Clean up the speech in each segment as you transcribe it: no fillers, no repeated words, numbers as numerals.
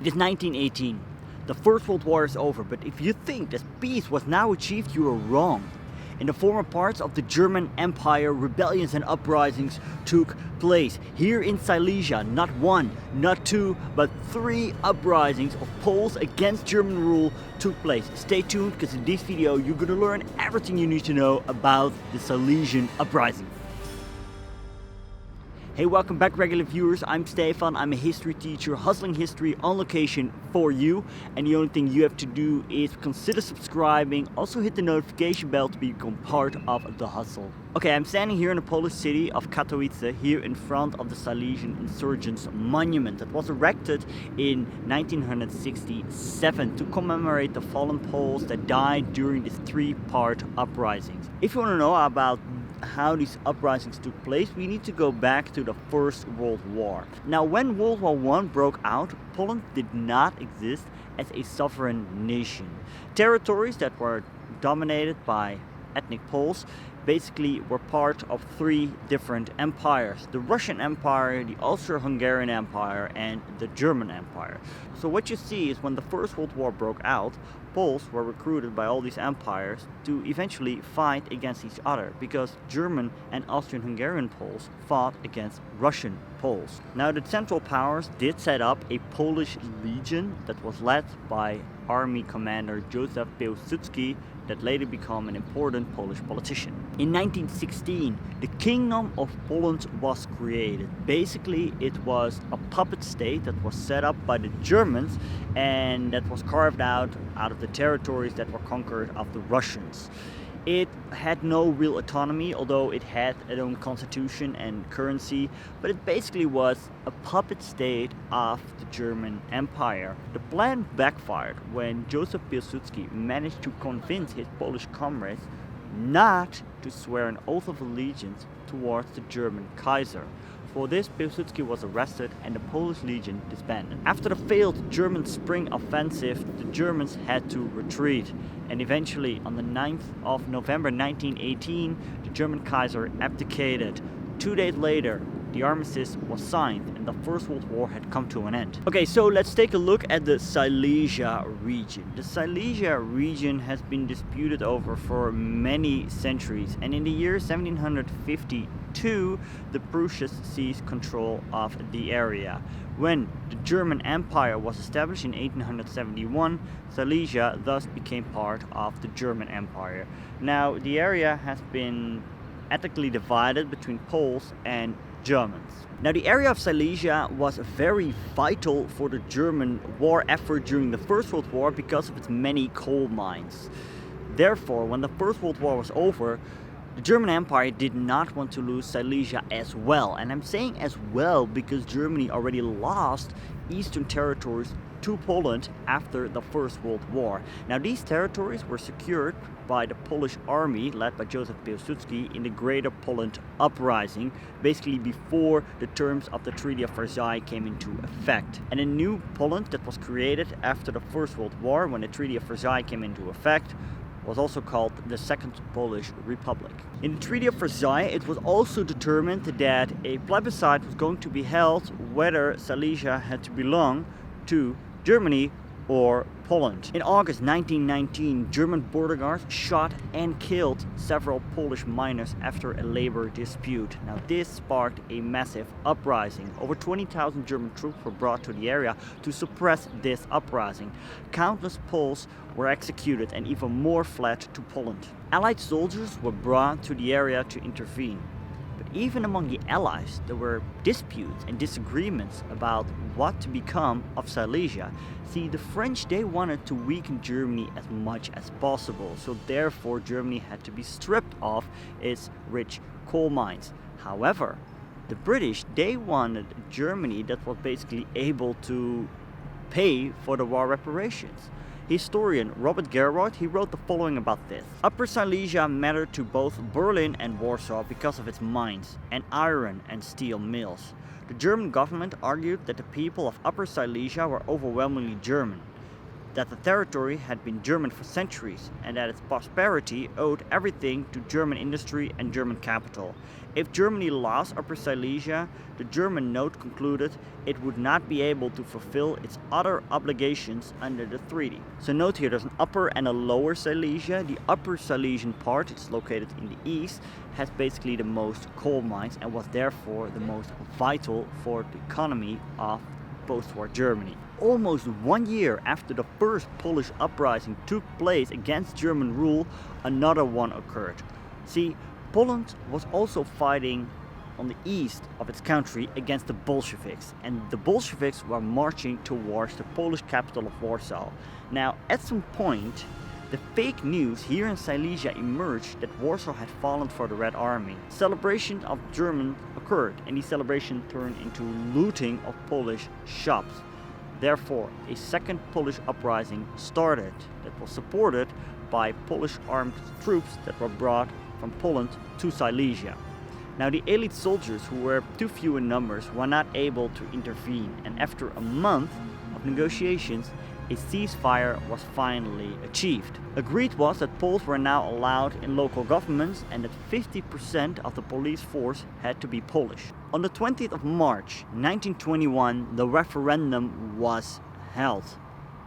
It is 1918. The First World War is over, but if you think that peace was now achieved, you are wrong. In the former parts of the German Empire, rebellions and uprisings took place. Here in Silesia, not one, not two, but 3 uprisings of Poles against German rule took place. Stay tuned, because in this video you're gonna learn everything you need to know about the Silesian Uprising. Hey, welcome back regular viewers, I'm Stefan, I'm a history teacher, hustling history on location for you. And the only thing you have to do is consider subscribing, also hit the notification bell to become part of the hustle. Okay, I'm standing here in the Polish city of Katowice, here in front of the Silesian Insurgents Monument that was erected in 1967 to commemorate the fallen Poles that died during these 3-part uprisings. If you want to know about how these uprisings took place, we need to go back to the First World War. Now, when World War I broke out, Poland did not exist as a sovereign nation. Territories that were dominated by ethnic Poles basically were part of 3 different empires: the Russian Empire, the Austro-Hungarian Empire, and the German Empire. So what you see is when the First World War broke out, Poles were recruited by all these empires to eventually fight against each other, because German and Austrian-Hungarian Poles fought against Russian Poles. Now, the Central Powers did set up a Polish legion that was led by army commander Józef Piłsudski, that later became an important Polish politician. In 1916, the Kingdom of Poland was created. Basically, it was a puppet state that was set up by the Germans and that was carved out of the territories that were conquered of the Russians. It had no real autonomy, although it had its own constitution and currency, but it basically was a puppet state of the German Empire. The plan backfired when Józef Piłsudski managed to convince his Polish comrades not to swear an oath of allegiance towards the German Kaiser. For this, Piłsudski was arrested and the Polish Legion disbanded. After the failed German spring offensive, the Germans had to retreat, and eventually on the 9th of November 1918, the German Kaiser abdicated. 2 days later, the armistice was signed and the First World War had come to an end. Okay, so let's take a look at the Silesia region. The Silesia region has been disputed over for many centuries, and in the year 1752, the Prussians seized control of the area. When the German Empire was established in 1871, Silesia thus became part of the German Empire. Now, the area has been ethnically divided between Poles and Germans. Now, the area of Silesia was very vital for the German war effort during the First World War because of its many coal mines. Therefore, when the First World War was over, the German Empire did not want to lose Silesia as well. And I'm saying as well because Germany already lost eastern territories to Poland after the First World War. Now, these territories were secured by the Polish army led by Józef Piłsudski in the Greater Poland Uprising, basically before the terms of the Treaty of Versailles came into effect. And a new Poland that was created after the First World War, when the Treaty of Versailles came into effect, was also called the Second Polish Republic. In the Treaty of Versailles, it was also determined that a plebiscite was going to be held whether Silesia had to belong to Germany or Poland. In August 1919, German border guards shot and killed several Polish miners after a labor dispute. Now, this sparked a massive uprising. Over 20,000 German troops were brought to the area to suppress this uprising. Countless Poles were executed and even more fled to Poland. Allied soldiers were brought to the area to intervene. But even among the Allies, there were disputes and disagreements about what to become of Silesia. See, the French, they wanted to weaken Germany as much as possible, so therefore Germany had to be stripped of its rich coal mines. However, the British, they wanted Germany that was basically able to pay for the war reparations. Historian Robert Gerhardt, he wrote the following about this. Upper Silesia mattered to both Berlin and Warsaw because of its mines and iron and steel mills. The German government argued that the people of Upper Silesia were overwhelmingly German. that the territory had been German for centuries and that its prosperity owed everything to German industry and German capital. If Germany lost Upper Silesia, the German note concluded it would not be able to fulfill its other obligations under the treaty. So note here, there's an Upper and a Lower Silesia. The Upper Silesian part, it's located in the east, has basically the most coal mines and was therefore the most vital for the economy of post-war Germany. Almost 1 year after the first Polish uprising took place against German rule, another one occurred. See, Poland was also fighting on the east of its country against the Bolsheviks, and the Bolsheviks were marching towards the Polish capital of Warsaw. Now, at some point, the fake news here in Silesia emerged that Warsaw had fallen for the Red Army. Celebrations of Germans occurred, and these celebrations turned into looting of Polish shops. Therefore, a second Polish uprising started that was supported by Polish armed troops that were brought from Poland to Silesia. Now, the elite soldiers, who were too few in numbers, were not able to intervene, and after a month of negotiations, a ceasefire was finally achieved. Agreed was that Poles were now allowed in local governments and that 50% of the police force had to be Polish. On the 20th of March 1921, the referendum was held,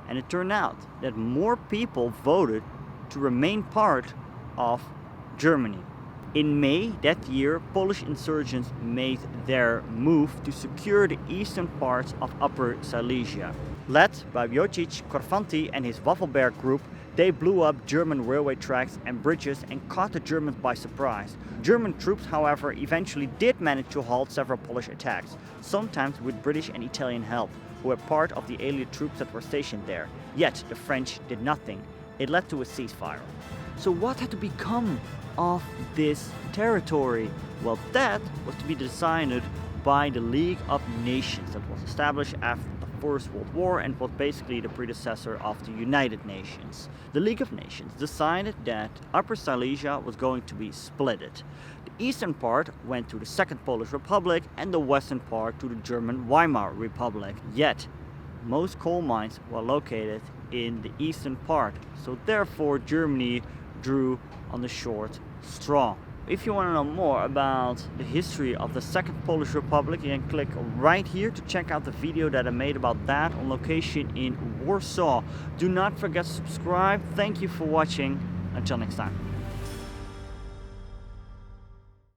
and it turned out that more people voted to remain part of Germany. In May that year, Polish insurgents made their move to secure the eastern parts of Upper Silesia. Led by Wojciech Korfanty and his Wawelberg Group, they blew up German railway tracks and bridges and caught the Germans by surprise. German troops, however, eventually did manage to halt several Polish attacks, sometimes with British and Italian help, who were part of the allied troops that were stationed there. Yet the French did nothing. It led to a ceasefire. So what had to become of this territory? Well, that was to be decided by the League of Nations that was established after the First World War and was basically the predecessor of the United Nations. The League of Nations decided that Upper Silesia was going to be splitted. The eastern part went to the Second Polish Republic and the western part to the German Weimar Republic. Yet, most coal mines were located in the eastern part, so therefore Germany drew on the short straw. If you want to know more about the history of the Second Polish Republic, you can click right here to check out the video that I made about that on location in Warsaw. Do not forget to subscribe. Thank you for watching. Until next time.